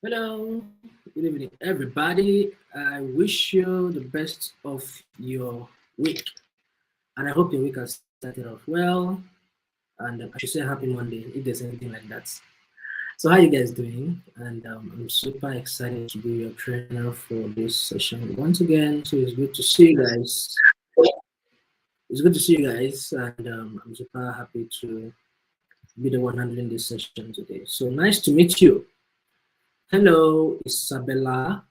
Hello, good evening, everybody. I wish you the best of your week, and I hope your week has started off well. And I should say happy Monday if there's anything like that. So, how you guys doing? And I'm super excited to be your trainer for this session once again. So it's good to see you guys. It's good to see you guys, and I'm super happy to be the one handling this session today. So nice to meet you. Hello, Isabella.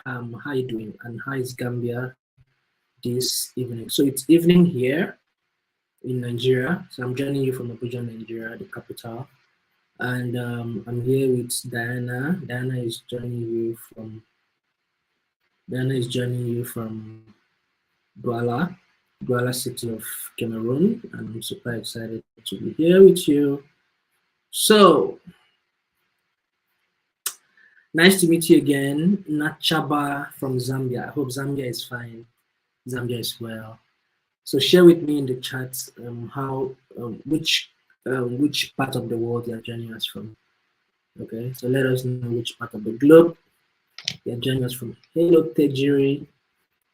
How you doing? And how is Gambia this evening? So it's evening here in Nigeria. So I'm joining you from Abuja, Nigeria, the capital. And I'm here with Diana. Diana is joining you from Douala, Douala city of Cameroon. And I'm super excited to be here with you. So nice to meet you again, Nachaba from Zambia. I hope Zambia is fine. Zambia is well. So share with me in the chat how which part of the world you are joining us from. Okay, so let us know which part of the globe you are joining us from. Hello, Tejiri.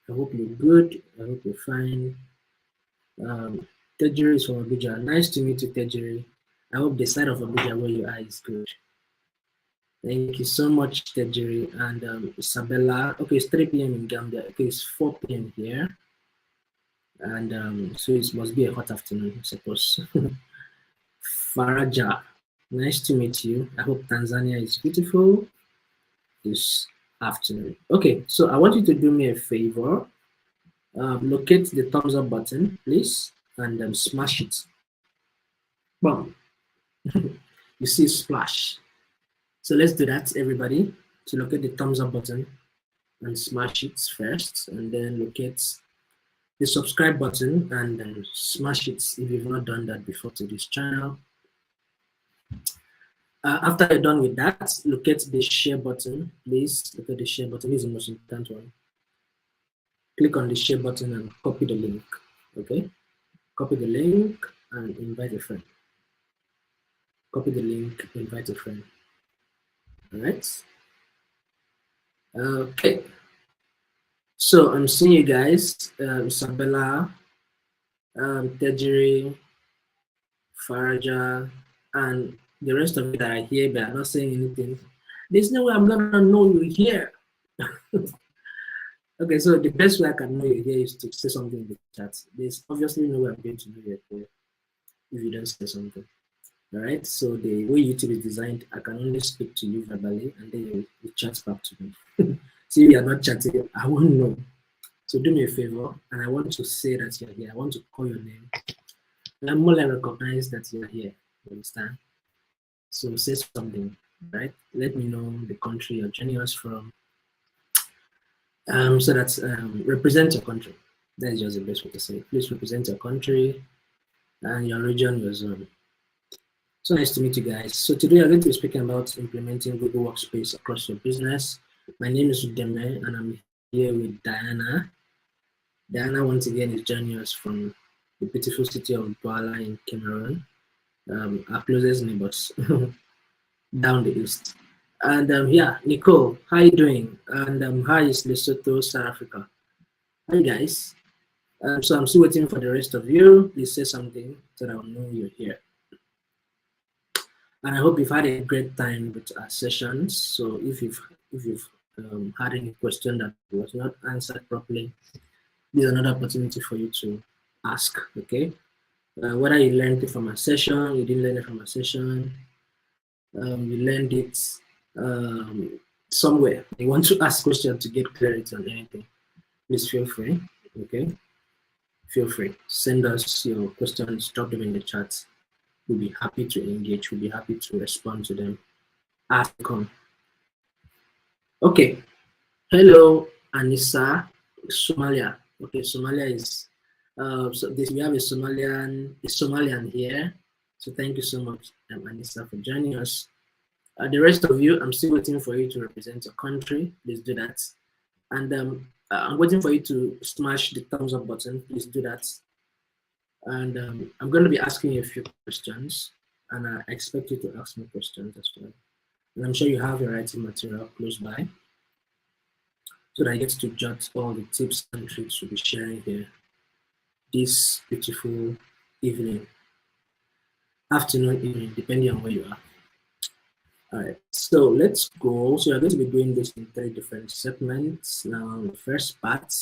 I hope you're good. I hope you're fine. Tejiri is from Abuja. Nice to meet you, Tejiri. I hope the side of Abuja where you are is good. Thank you so much, Tejiri. And Isabella. Okay, it's 3 p.m. in Gambia. Okay, it's 4 p.m. here. And so it must be a hot afternoon, I suppose. Faraja, nice to meet you. I hope Tanzania is beautiful this afternoon. Okay, so I want you to do me a favor. Locate the thumbs up button, please, and smash it. Boom. You see splash. So let's do that, everybody. So locate the thumbs up button and smash it first, and then locate the subscribe button and smash it if you've not done that before to this channel. After you're done with that, look at the share button, please. Look at the share button. This is the most important one. Click on the share button and copy the link. Okay? Copy the link and invite a friend. Copy the link, invite a friend. All right? Okay. So I'm seeing you guys, Isabella, Tejiri, Faraja, and the rest of you that are here but are not saying anything. There's no way I'm gonna know you're here. Okay, so the best way I can know you're here is to say something in the chat. There's obviously no way I'm going to know you're here if you don't say something. All right, so the way YouTube is designed, I can only speak to you verbally and then you chat back to me. So if you're not chatting, I won't know. So do me a favor, and I want to say that you're here. I want to call your name. And I'm more like recognize that you're here. You understand? So say something, right? Let me know the country you're joining us from. So that's represent your country. That's just the best way to say it. Please represent your country and your region, your zone. So nice to meet you guys. So today I'm going to be speaking about implementing Google Workspace across your business. My name is Udeme and I'm here with Diana. Diana once again is joining us from the beautiful city of Douala in Cameroon, our closest neighbors down the east. And yeah, Nicole, how you doing? And how is Lesotho, South Africa? Hi guys. So I'm still waiting for the rest of you. Please say something so that I'll know you're here. And I hope you've had a great time with our sessions. So if you've had any question that was not answered properly, this is another opportunity for you to ask. Okay. Whether you learned it from a session, you didn't learn it from a session, you learned it somewhere. You want to ask questions to get clarity on anything, please feel free. Okay, feel free. Send us your questions, drop them in the chat. We'll be happy to engage. We'll be happy to respond to them as they come. Okay. Hello, Anissa, Somalia. Okay, Somalia is so this we have a Somalian here. So thank you so much, Anissa, for joining us. The rest of you, I'm still waiting for you to represent your country. Please do that. And I'm waiting for you to smash the thumbs up button. Please do that. And I'm going to be asking you a few questions, and I expect you to ask me questions as well. And I'm sure you have your writing material close by so that I get to jot all the tips and tricks we'll be sharing here this beautiful evening, afternoon, evening, depending on where you are. All right, so let's go. So we're going to be doing this in 3 different segments. Now, the first part,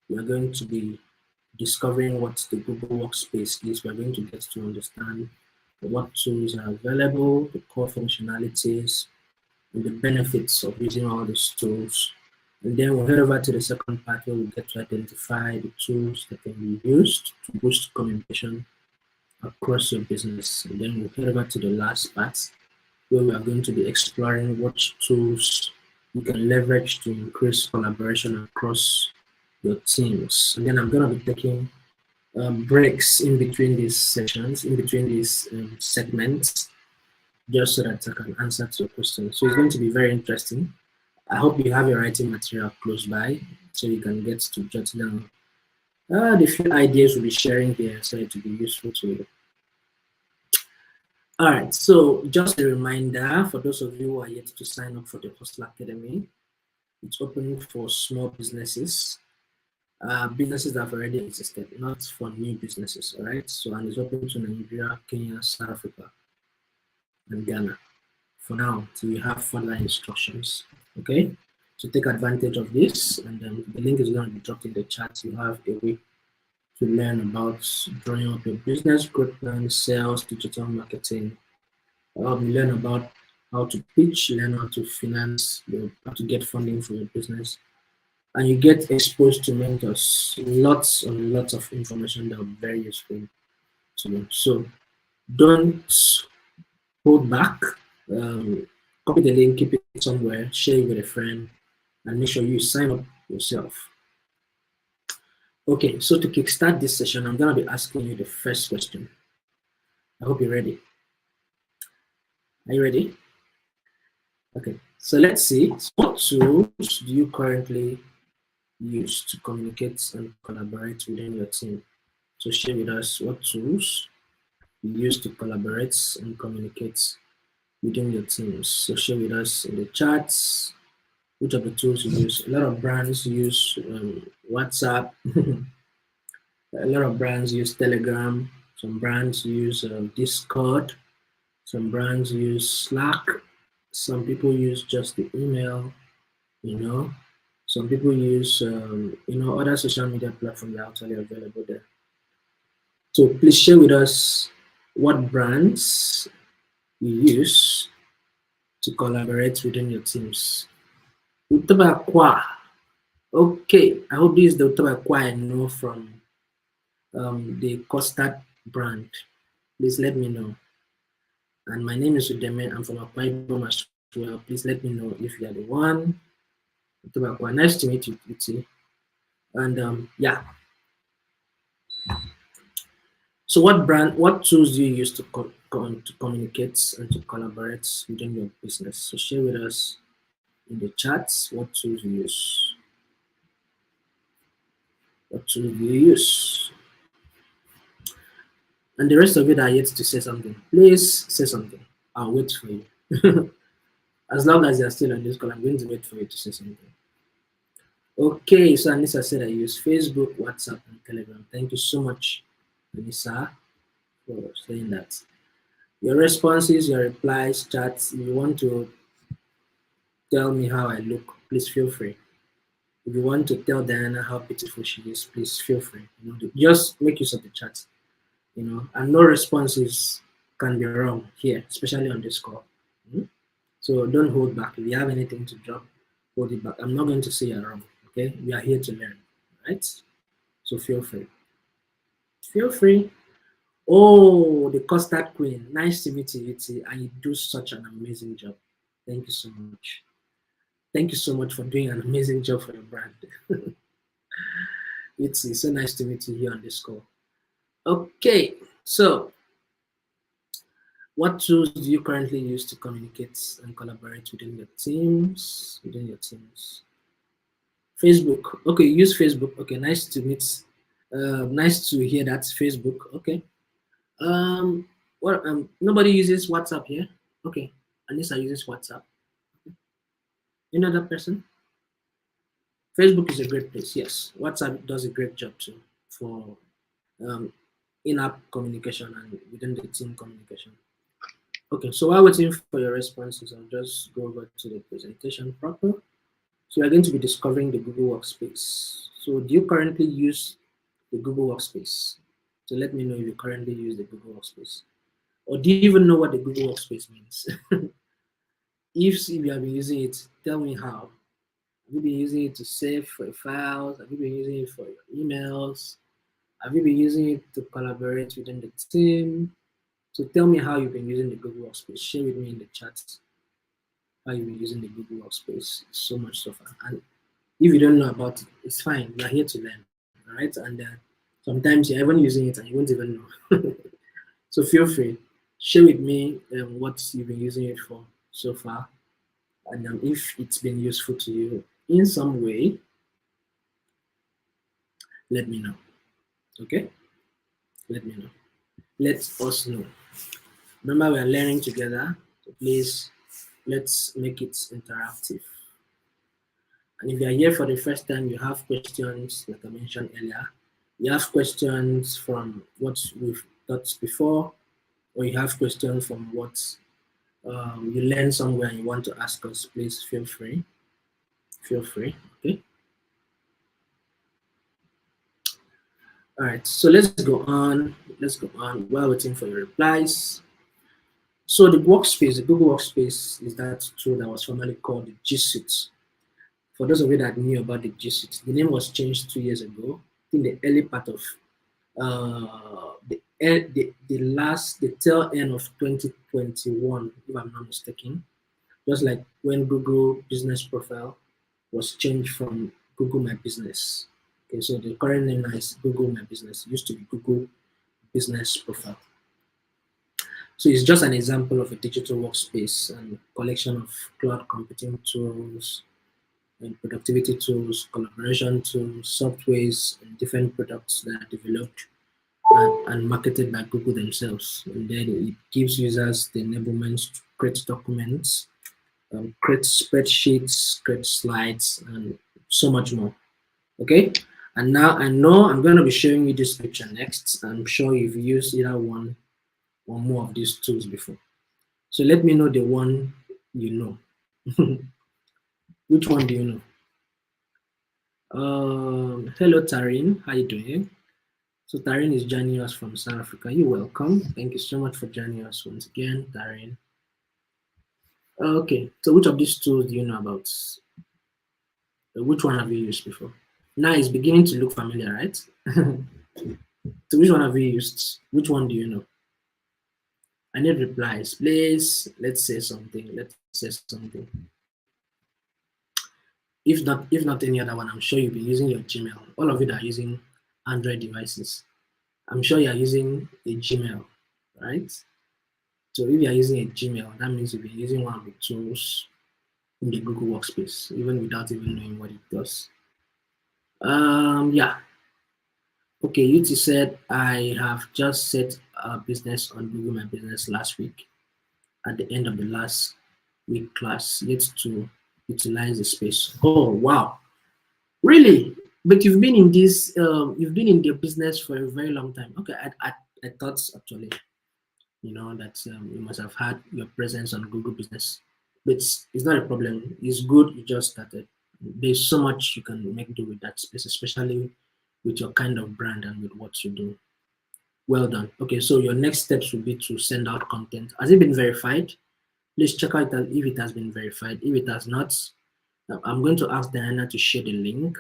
we are going to be discovering what the Google Workspace is. We're going to get to understand what tools are available, the core functionalities, and the benefits of using all these tools. And then we'll head over to the second part where we get to identify the tools that can be used to boost communication across your business. And then we'll head over to the last part where we are going to be exploring what tools you can leverage to increase collaboration across your teams. And then I'm going to be taking breaks in between these sessions, in between these segments, just so that I can answer to your questions. So it's going to be very interesting. I hope you have your writing material close by so you can get to jot down the few ideas we'll be sharing here so it will be useful to you. All right, so just a reminder for those of you who are yet to sign up for the Hustle Academy, it's open for small businesses, businesses that have already existed, not for new businesses, all right? So, and it's open to Nigeria, Kenya, South Africa, and Ghana for now till you have further instructions, okay? So take advantage of this, and the link is going to be dropped in the chat. You have a week to learn about drawing up your business, growth plan, sales, digital marketing. Learn about how to pitch, learn how to finance, how to get funding for your business, and you get exposed to mentors, lots and lots of information that will be very useful to you. So don't hold back. Copy the link, keep it somewhere, share it with a friend, and make sure you sign up yourself. Okay, so to kickstart this session, I'm going to be asking you the first question. I hope you're ready. Are you ready? Okay, so let's see. What tools do you currently use to communicate and collaborate within your team? So share with us what tools you use to collaborate and communicate within your teams. So share with us in the chats which of the tools you use. A lot of brands use WhatsApp. A lot of brands use Telegram. Some brands use Discord. Some brands use Slack. Some people use just the email, you know. Some people use, other social media platforms that are actually available there. So please share with us what brands you use to collaborate within your teams. Utabakwa. Okay, I hope this is the Utabakwa I know from the custard brand. Please let me know. And my name is Udeme. I'm from Akwa Ibom as well. Please let me know if you are the one. Utabakwa. Nice to meet you, Uti. And yeah. So what tools do you use to communicate and to collaborate within your business? So share with us in the chats what tools you use. What tools do you use? And the rest of you that are yet to say something, please say something. I'll wait for you. As long as you're still on this call, I'm going to wait for you to say something. Okay, so Anissa said I use Facebook, WhatsApp, and Telegram. Thank you so much, Anissa, for saying that. Your responses, your replies, chats, if you want to tell me how I look, please feel free. If you want to tell Diana how beautiful she is, please feel free. Just make use of the chat. And no responses can be wrong here, especially on this call. So don't hold back. If you have anything to drop, hold it back. I'm not going to say you're wrong. Okay, we are here to learn, right? So feel free. Feel free. Oh, the custard queen. Nice to meet you, Itzy, and you do such an amazing job. Thank you so much. Thank you so much for doing an amazing job for your brand. Itzy, so nice to meet you here on this call. Okay, so what tools do you currently use to communicate and collaborate within your teams? Facebook. Okay, you use Facebook. Okay, nice to meet. Nice to hear that. Facebook. Okay. Nobody uses WhatsApp here. Okay. Anissa uses WhatsApp. Any other person? Facebook is a great place. Yes, WhatsApp does a great job too for um, in-app communication and within the team communication. Okay, so while waiting for your responses, I'll just go over to the presentation proper. So we're going to be discovering the Google Workspace. So do you currently use the Google Workspace? So let me know if you currently use the Google Workspace. Or do you even know what the Google Workspace means? If you have been using it, tell me how. Have you been using it to save for your files? Have you been using it for your emails? Have you been using it to collaborate within the team? So tell me how you've been using the Google Workspace. Share with me in the chat how you've been using the Google Workspace. So much so far. And if you don't know about it, it's fine. We're here to learn, all right? And sometimes you're even using it and you won't even know. So feel free, share with me what you've been using it for so far, and if it's been useful to you in some way, let me know. Okay? Let me know. Let us know. Remember, we are learning together, so please let's make it interactive. And if you are here for the first time, you have questions, like I mentioned earlier, you have questions from what we've taught before, or you have questions from what you learn somewhere and you want to ask us, please feel free. Feel free. Okay. All right. So let's go on. Let's go on while waiting for your replies. So the workspace, the Google Workspace, is that tool that was formerly called the G Suite. For those of you that knew about the G Suite, the name was changed 2 years ago. In the early part of the tail end of 2021, if I'm not mistaken. Just like when Google Business Profile was changed from Google My Business. Okay, so the current name now is Google My Business. It used to be Google Business Profile. So it's just an example of a digital workspace and collection of cloud computing tools and productivity tools, collaboration tools, softwares, and different products that are developed and marketed by Google themselves. And then it gives users the enablement to create documents, create spreadsheets, create slides, and so much more. Okay, and now I know I'm going to be showing you this picture next. I'm sure you've used either one or more of these tools before. So let me know the one you know. Which one do you know? Hello, Tarin. How you doing? So Tarin is joining us from South Africa. You're welcome. Thank you so much for joining us once again, Tarin. Okay, so which of these tools do you know about? Which one have you used before? Now it's beginning to look familiar, right? So which one have you used? Which one do you know? I need replies. Please, let's say something. Let's say something. If not any other one, I'm sure you'll be using your Gmail. All of you that are using Android devices, I'm sure you're using a Gmail, right? So if you're using a Gmail, that means you'll be using one of the tools in the Google Workspace, even without even knowing what it does. Yeah. Okay, UT said, I have just set a business on Google My Business last week at the end of the last week class, yet to utilize the space. Oh, wow. Really? But you've been in this, you've been in the business for a very long time. Okay, I thought actually, that you must have had your presence on Google Business. But it's not a problem. It's good you just started. There's so much you can make do with that space, especially with your kind of brand and with what you do. Well done. Okay, so your next steps will be to send out content. Has it been verified? Please check out if it has been verified. If it has not, I'm going to ask Diana to share the link,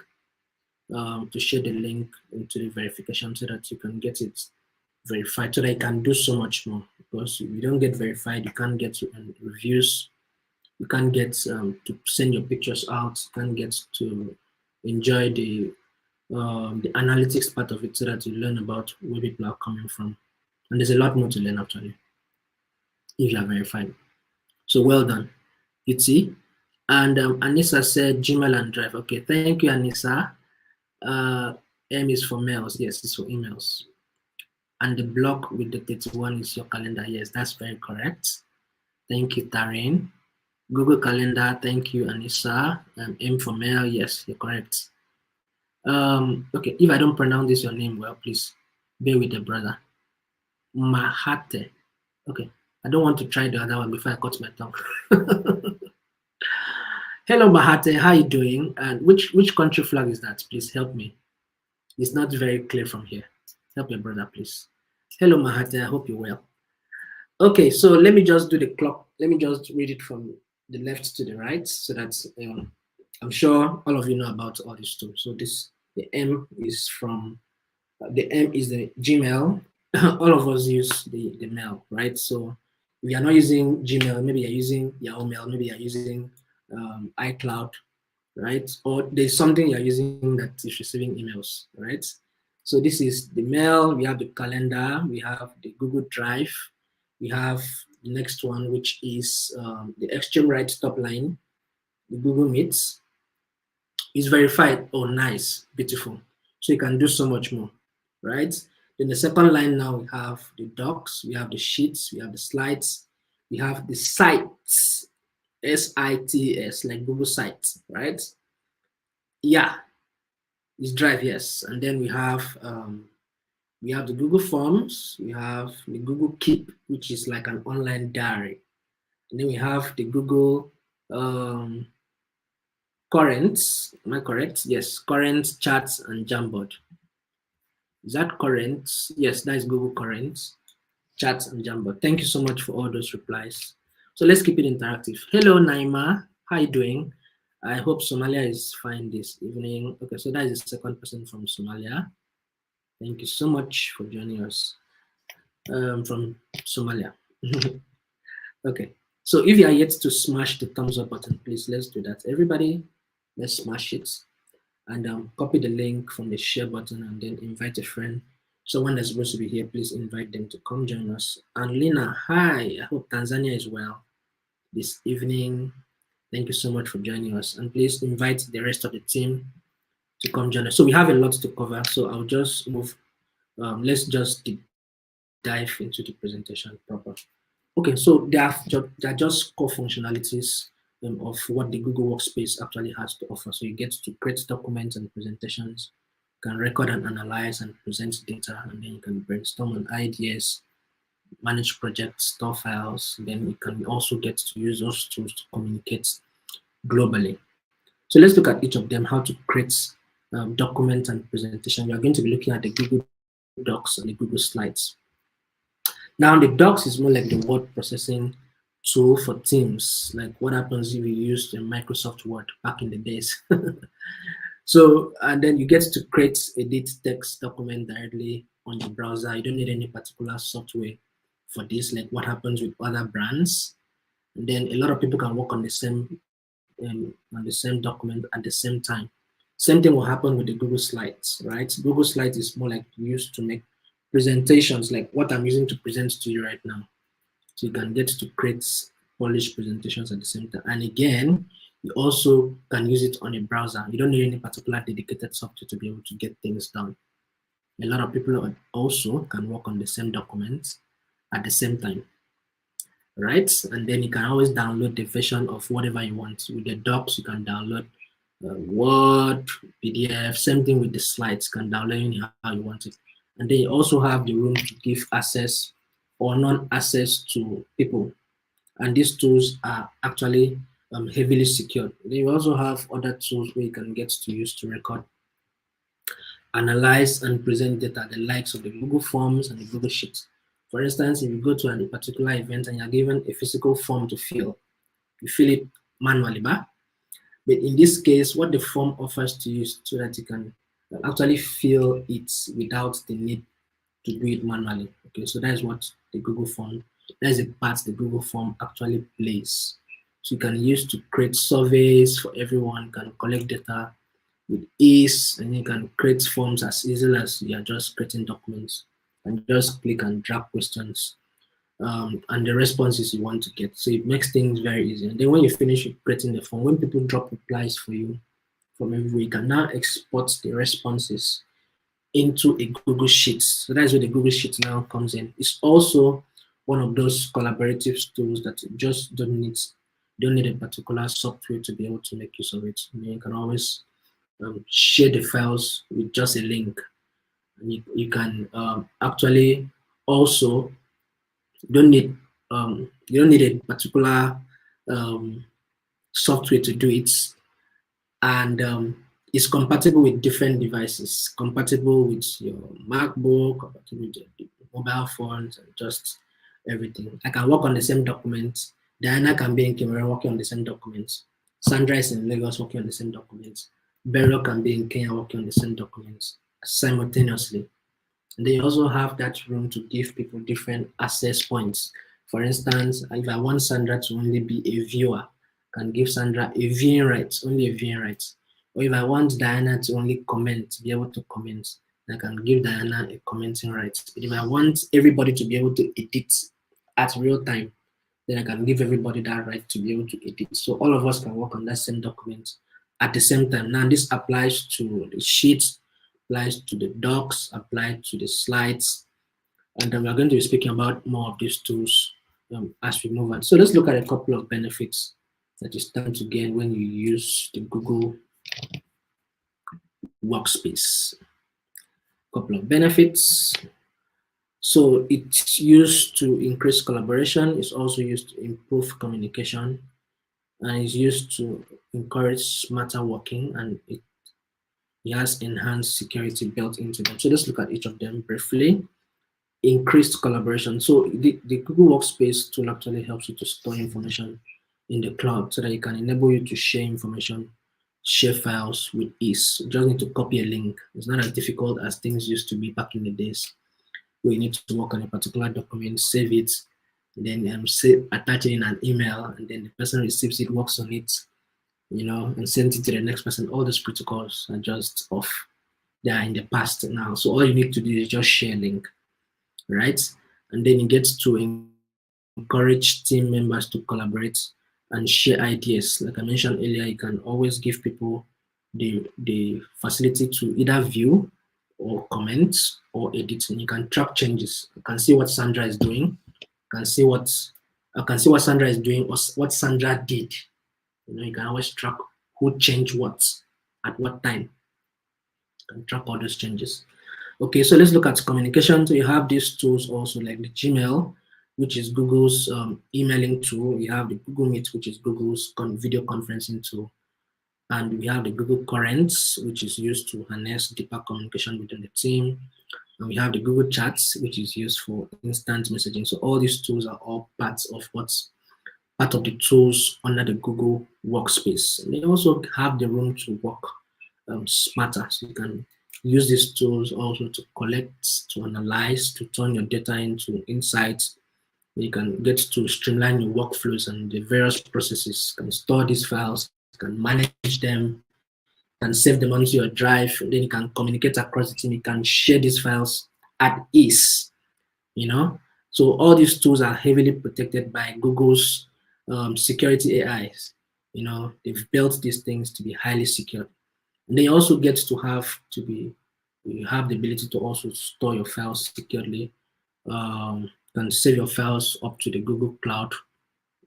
into the verification so that you can get it verified, so that you can do so much more. Because if you don't get verified, you can't get reviews, you can't get to send your pictures out, you can't get to enjoy the analytics part of it, so that you learn about where people are coming from. And there's a lot more to learn actually, if you are verified. So well done, UT. And Anissa said Gmail and Drive. Okay, thank you, Anissa. M is for mails. Yes, it's for emails. And the block with the 31 is your calendar. Yes, that's very correct. Thank you, Taryn. Google Calendar, thank you, Anissa. M for mail, yes, you're correct. Okay, if I don't pronounce this your name well, please bear with the brother. Mahate. Okay, I don't want to try the other one before I cut my tongue. Hello, Mahate, how are you doing? And which country flag is that? Please help me. It's not very clear from here. Help your brother, please. Hello, Mahate, I hope you're well. Okay, so let me just do the clock. Let me just read it from the left to the right so that I'm sure all of you know about all this too. So the M is from the M is the Gmail. All of us use the mail, right? So if you're not using Gmail, maybe you're using Yahoo Mail, maybe you're using iCloud, right? Or there's something you're using that is receiving emails, right? So this is the mail, we have the calendar, we have the Google Drive, we have the next one, which is the extreme right top line, the Google Meets. It's verified. Oh, nice, beautiful. So you can do so much more, right? Then the second line now we have the docs, we have the sheets, we have the slides, we have the sites, SITS, like Google Sites, right? Yeah, it's Drive, yes. And then we have the Google Forms, we have the Google Keep, which is like an online diary. And then we have the Google Currents. Am I correct? Yes, Currents, Charts, and Jamboard. Is that current? Yes, that is Google Currents, Charts, and Jamboard. Thank you so much for all those replies. So let's keep it interactive. Hello, Naima. How are you doing? I hope Somalia is fine this evening. Okay, so that is the second person from Somalia. Thank you so much for joining us from Somalia. Okay, so if you are yet to smash the thumbs up button, please let's do that. Everybody, let's smash it and copy the link from the share button and then invite a friend. Someone that's supposed to be here, please invite them to come join us. And Lina, hi, I hope Tanzania is well this evening. Thank you so much for joining us. And please invite the rest of the team to come join us. So we have a lot to cover, so I'll just move. Let's just dive into the presentation proper. Okay, so they are just core functionalities of what the Google Workspace actually has to offer. So you get to create documents and presentations, you can record and analyze and present data, and then you can brainstorm on ideas, manage projects, store files. Then you can also get to use those tools to communicate globally. So let's look at each of them, how to create documents and presentation. We are going to be looking at the Google Docs and the Google Slides. Now the docs is more like the word processing tool for Teams, like what happens if you use the Microsoft Word back in the days. So, and then you get to create, edit text document directly on your browser. You don't need any particular software for this, like what happens with other brands. And then a lot of people can work on the same document at the same time. Same thing will happen with the Google Slides, right? Google Slides is more like used to make presentations, like what I'm using to present to you right now. So you can get to create polished presentations at the same time. And again, you also can use it on a browser. You don't need any particular dedicated software to be able to get things done. A lot of people also can work on the same documents at the same time, right? And then you can always download the version of whatever you want. With the docs, you can download Word, PDF, same thing with the slides, you can download how you want it. And then you also have the room to give access or non-access to people. And these tools are actually heavily secured. Then you also have other tools where you can get to use to record, analyze, and present data, the likes of the Google Forms and the Google Sheets. For instance, if you go to a particular event and you're given a physical form to fill, you fill it manually, but in this case, what the form offers to you so that you can actually fill it without the need to do it manually. Okay, so that is what the Google form, that is the part the Google form actually plays. So you can use to create surveys for everyone, you can collect data with ease, and you can create forms as easily as you are just creating documents and just click and drag questions and the responses you want to get. So it makes things very easy. And then when you finish creating the form, when people drop replies for you from everywhere, you can now export the responses into a Google Sheets. So that's where the Google Sheets now comes in. It's also one of those collaborative tools that just don't need a particular software to be able to make use of it. You can always share the files with just a link. And you can actually also don't need you don't need a particular software to do it, and it's compatible with different devices, compatible with your MacBook, compatible with your mobile phones, and just everything. I can work on the same document. Diana can be in Cameroon working on the same documents. Sandra is in Lagos working on the same documents. Beryl can be in Kenya working on the same documents simultaneously. And they also have that room to give people different access points. For instance, if I want Sandra to only be a viewer, I can give Sandra a viewing right, only a viewing right. Or if I want Diana to only comment, be able to comment, I can give Diana a commenting right. But if I want everybody to be able to edit at real time, then I can give everybody that right to be able to edit. So all of us can work on that same document at the same time. Now this applies to the sheets, applies to the docs, applies to the slides, and then we're going to be speaking about more of these tools as we move on. So let's look at a couple of benefits that you stand to gain when you use the Google Workspace. A couple of benefits. So it's used to increase collaboration. It's also used to improve communication, and it's used to encourage smarter working, and it has enhanced security built into them. So let's look at each of them briefly. Increased collaboration. So the Google Workspace tool actually helps you to store information in the cloud so that it can enable you to share information, share files with ease. You just need to copy a link. It's not as difficult as things used to be back in the days, where you need to work on a particular document, save it, and then attach it in an email, and then the person receives it, works on it, and sends it to the next person. All those protocols are just off. They are in the past now. So all you need to do is just share a link, right? And then you get to encourage team members to collaborate and share ideas. Like I mentioned earlier, you can always give people the facility to either view or comment or edit, and you can track changes. You can see what Sandra is doing. I can see what Sandra is doing or what Sandra did. You can always track who changed what at what time and track all those changes. Okay, so let's look at communication. So you have these tools also like the Gmail, which is Google's emailing tool. You have the Google Meet, which is Google's video conferencing tool. And we have the Google Currents, which is used to harness deeper communication within the team. And we have the Google Chats, which is used for instant messaging. So all these tools are all parts of part of the tools under the Google Workspace. And they also have the room to work smarter. So you can use these tools also to collect, to analyze, to turn your data into insights. You can get to streamline your workflows and the various processes. You can store these files, you can manage them, you can save them onto your drive, and then you can communicate across the team. You can share these files at ease, So all these tools are heavily protected by Google's security AIs. They've built these things to be highly secure. And they also get to you have the ability to also store your files securely. You can save your files up to the Google Cloud.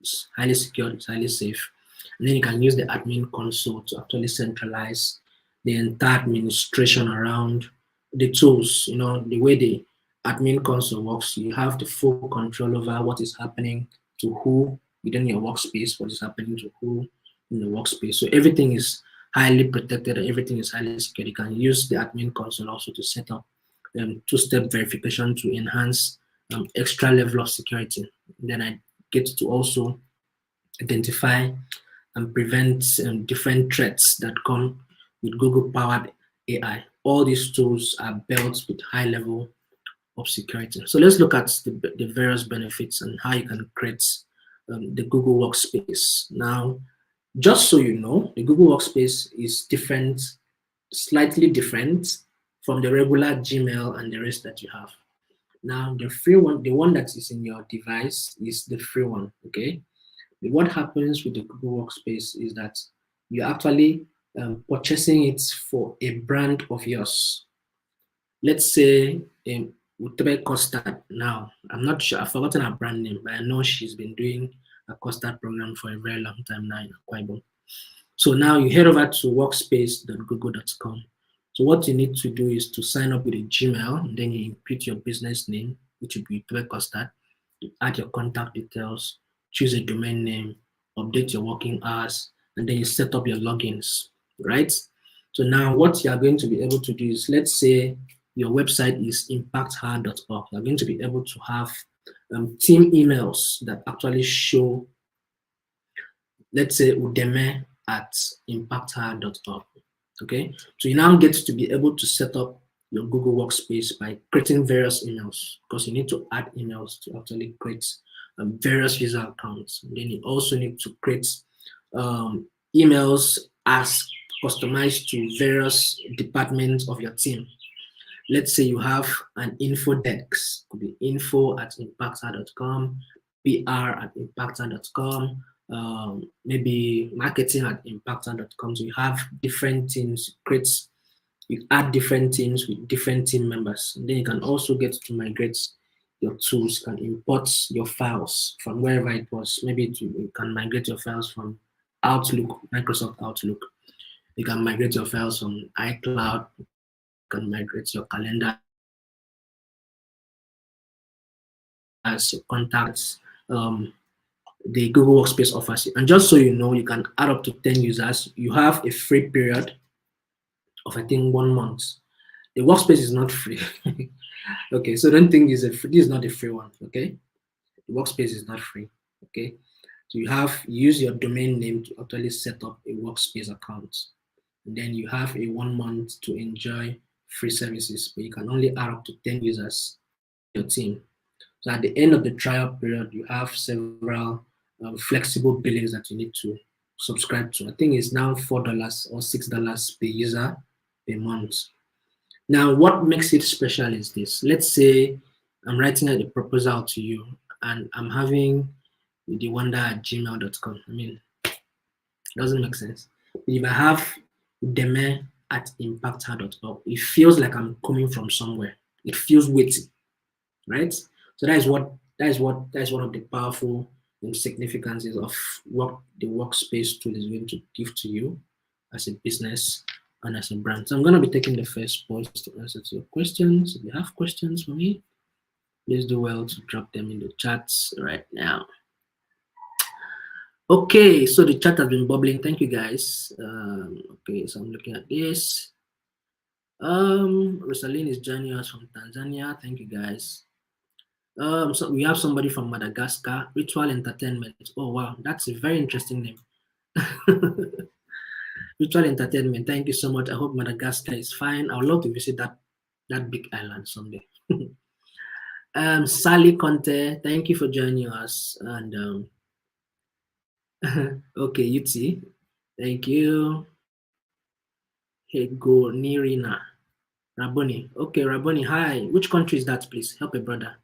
It's highly secure, it's highly safe. And then you can use the admin console to actually centralize the entire administration around the tools. The way the admin console works, you have the full control over what is happening to who within your workspace, what is happening to who in the workspace. So everything is highly protected and everything is highly secure. You can use the admin console also to set up two-step verification to enhance extra level of security. Then I get to also identify and prevent different threats that come with Google-powered AI. All these tools are built with high level of security. So let's look at the various benefits and how you can create the Google Workspace. Now, just so you know, the Google Workspace is different, slightly different from the regular Gmail and the rest that you have. Now, the free one, the one that is in your device is the free one, okay? But what happens with the Google Workspace is that you're actually purchasing it for a brand of yours. Let's say Utebe Custard now. I'm not sure, I've forgotten her brand name, but I know she's been doing a custard program for a very long time now in Akwa. So now you head over to workspace.google.com. So what you need to do is to sign up with a Gmail, and then you input your business name, which will be Utebe Custard. You add your contact details, choose a domain name, update your working hours, and then you set up your logins, right? So now what you are going to be able to do is, let's say your website is impacther.org. You're going to be able to have team emails that actually show, let's say, udeme at impacther.org. Okay, so you now get to be able to set up your Google Workspace by creating various emails, because you need to add emails to actually create various user accounts. And then you also need to create emails as customized to various departments of your team. Let's say you have an info desk, could be info at impacther.com, PR at impacther.com, maybe marketing at impacther.com. So you have different teams, you add different teams with different team members. And then you can also get to migrate your tools, you can import your files from wherever it was. Maybe you can migrate your files from Outlook, Microsoft Outlook. You can migrate your files from iCloud, you can migrate your calendar, as your contacts, the Google Workspace offers you. And just so you know, you can add up to 10 users. You have a free period of, I think, 1 month. The workspace is not free. Okay, so don't think this is not a free one. Okay, the workspace is not free. Okay, so use your domain name to actually set up a workspace account, and then you have a 1 month to enjoy free services, but you can only add up to 10 users in your team. So at the end of the trial period, you have several flexible billings that you need to subscribe to. I think it's now $4 or $6 per user per month. Now, what makes it special is this. Let's say I'm writing out a proposal to you and I'm having the wonder at gmail.com. I mean, it doesn't make sense. If I have deme at impacther.org, it feels like I'm coming from somewhere. It feels weighty, right? So that is one of the powerful significances of what the workspace tool is going to give to you as a business and as a brand. So I'm going to be taking the first pause to answer to your questions. If you have questions for me, please do well to drop them in the chats right now. Okay, so the chat has been bubbling. Thank you, guys. Okay, so I'm looking at this. Rosaline is joining us from Tanzania. Thank you, guys. So we have somebody from Madagascar, Ritual Entertainment. Oh wow, that's a very interesting name. Ritual Entertainment, thank you so much. I hope Madagascar is fine. I would love to visit that big island someday. Sally Conte, thank you for joining us. And okay, Yutsi, thank you. Hego Nirina. Raboni. Okay, Raboni, hi. Which country is that, please? Help a brother.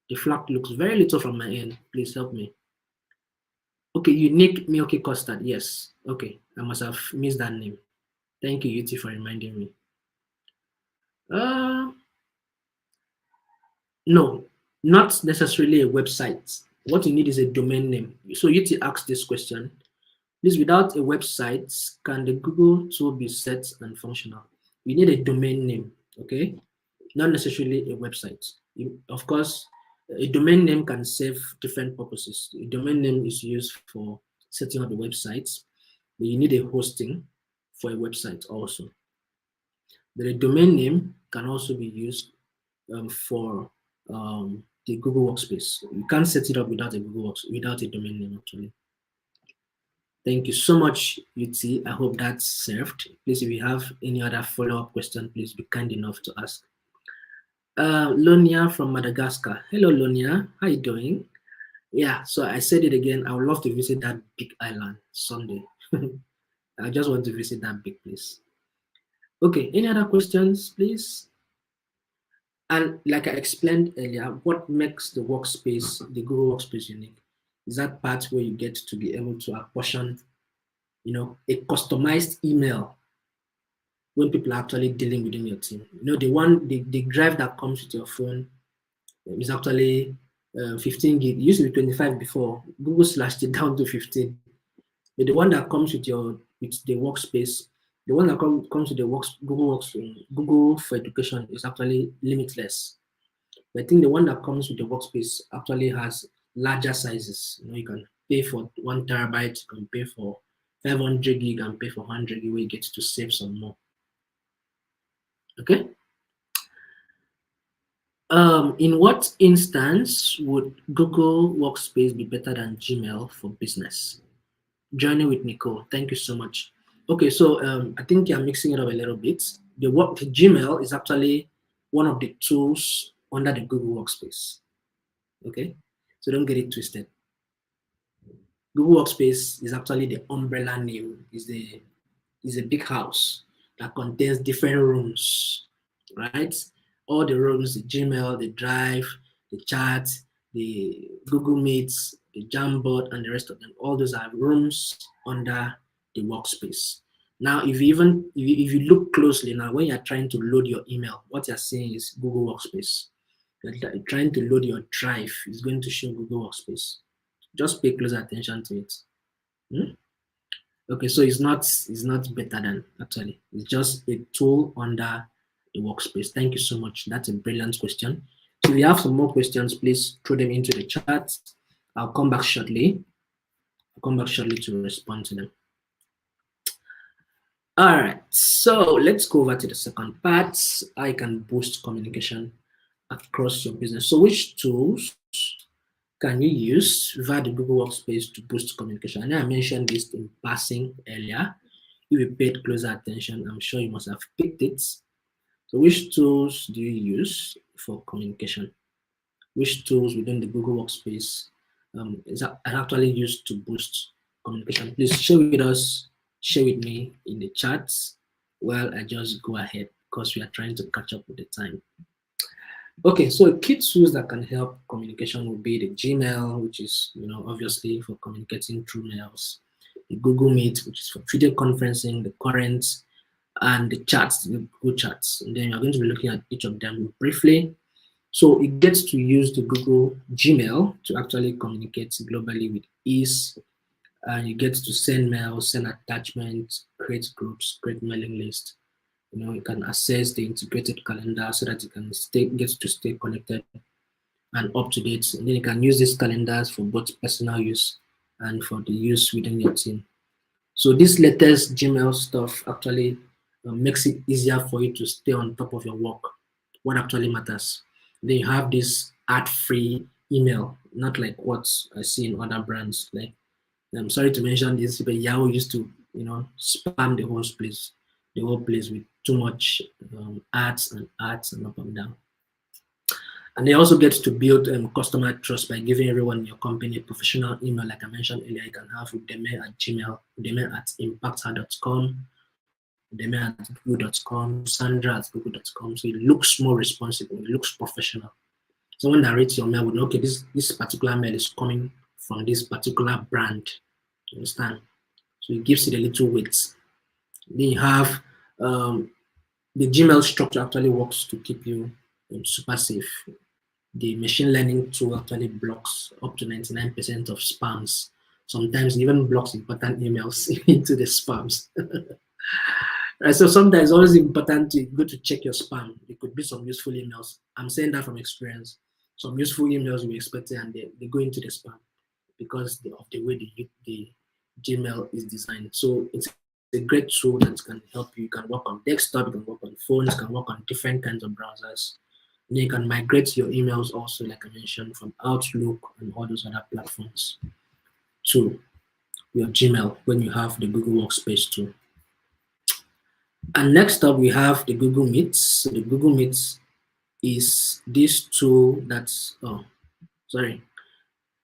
The flag looks very little from my end. Please help me. Okay, Unique Milky Custard. Yes. Okay, I must have missed that name. Thank you, Yuti, for reminding me. No, not necessarily a website. What you need is a domain name. So Yuti asked this question. Please, without a website, can the Google tool be set and functional? You need a domain name, okay? Not necessarily a website. Of course, a domain name can serve different purposes. A domain name is used for setting up a website, but you need a hosting for a website also. But a domain name can also be used for the Google Workspace. You can't set it up without a without a domain name actually. Thank you so much, UT. I hope that's served. Please, if you have any other follow-up question, please be kind enough to ask. Lonia from Madagascar. Hello, Lonia. How you doing? Yeah, so I said it again. I would love to visit that big island someday. I just want to visit that big place. Okay, any other questions, please? And like I explained earlier, what makes the workspace, the Google Workspace unique, is that part where you get to be able to apportion, a customized email when people are actually dealing within your team. The drive that comes with your phone It's actually 15 gig. It used to be 25 before. Google slashed it down to 15. But the one that comes with the workspace, the one that comes with the Google for Education is actually limitless. But I think the one that comes with the workspace actually has larger sizes. You can pay for 1 terabyte, you can pay for 500 gig, and pay for 100 gig, where you get to save some more. Okay. In what instance would Google Workspace be better than Gmail for business? Journey with Nicole. Thank you so much. Okay, so I think you're mixing it up a little bit. The Gmail is actually one of the tools under the Google Workspace. Okay, so don't get it twisted. Google Workspace is actually the umbrella name. Is a big house that contains different rooms, right? All the rooms, the Gmail, the Drive, the Chat, the Google Meets, the Jamboard, and the rest of them. All those are rooms under the workspace. Now, if you look closely now, when you're trying to load your email, what you're seeing is Google Workspace. You're trying to load your Drive, it's going to show Google Workspace. Just pay close attention to it. Hmm? Okay, so it's not better than, actually. It's just a tool under the workspace. Thank you so much. That's a brilliant question. So if you have some more questions, please throw them into the chat. I'll come back shortly. I'll come back shortly to respond to them. All right, so let's go over to the second part. I can boost communication across your business. So which tools can you use via the Google Workspace to boost communication? I know I mentioned this in passing earlier. If you paid closer attention, I'm sure you must have picked it. So which tools do you use for communication? Which tools within the Google Workspace is actually used to boost communication? Please share with us, share with me in the chats while I just go ahead, because we are trying to catch up with the time. Okay, so key tools that can help communication will be the Gmail, which is, obviously for communicating through mails, the Google Meet, which is for video conferencing, the Current, and the chats, the Google Chats. And then you're going to be looking at each of them briefly. So it gets to use the Google Gmail to actually communicate globally with ease. And you get to send mails, send attachments, create groups, create mailing lists. You can access the integrated calendar so that you can get to stay connected and up to date. And then you can use these calendars for both personal use and for the use within your team. So this latest Gmail stuff actually makes it easier for you to stay on top of your work, what actually matters. Then you have this ad-free email, not like what I see in other brands. Like, I'm sorry to mention this, but Yahoo used to, spam the whole place with too much ads and up and down. And they also get to build customer trust by giving everyone in your company a professional email, like I mentioned earlier. You can have Udeme at Gmail, Udeme at impacther.com, Udeme at google.com, Sandra at google.com. So it looks more responsible, it looks professional. Someone that reads your mail would know, okay, this particular mail is coming from this particular brand. You understand? So it gives it a little weight. Then you have the Gmail structure actually works to keep you super safe. The machine learning tool actually blocks up to 99% of spams. Sometimes it even blocks important emails into the spams. Right, so sometimes it's always important to go to check your spam. It could be some useful emails. I'm saying that from experience. Some useful emails we expected and they go into the spam because of the way the Gmail is designed. So it's a great tool that can help you. You can work on desktop, you can work on phones, you can work on different kinds of browsers. And you can migrate your emails also, like I mentioned, from Outlook and all those other platforms to your Gmail when you have the Google Workspace tool. And next up, we have the Google Meet. So the Google Meet is this tool that's,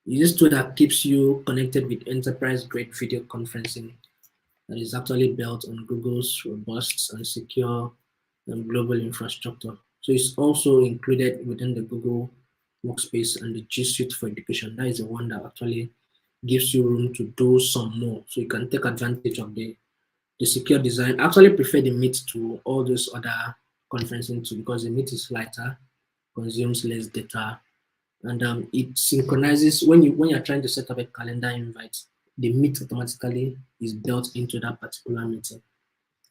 this tool that keeps you connected with enterprise-grade video conferencing that is actually built on Google's robust and secure global infrastructure. So it's also included within the Google Workspace and the G Suite for Education. That is the one that actually gives you room to do some more. So you can take advantage of the secure design. I actually prefer the Meet to all those other conferencing tools because the Meet is lighter, consumes less data, and it synchronizes when you're trying to set up a calendar invite. The Meet automatically is built into that particular meeting,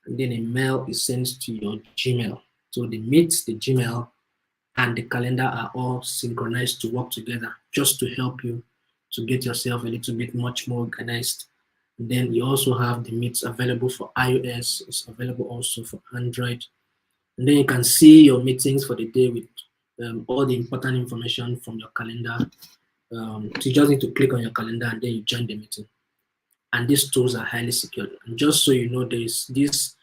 and then a mail is sent to your Gmail. So the Meet, the Gmail, and the calendar are all synchronized to work together, just to help you to get yourself a little bit much more organized. And then you also have the Meets available for iOS. It's available also for Android. And then you can see your meetings for the day with all the important information from your calendar. So you just need to click on your calendar and then you join the meeting. And these tools are highly secured. And just so you know, there is this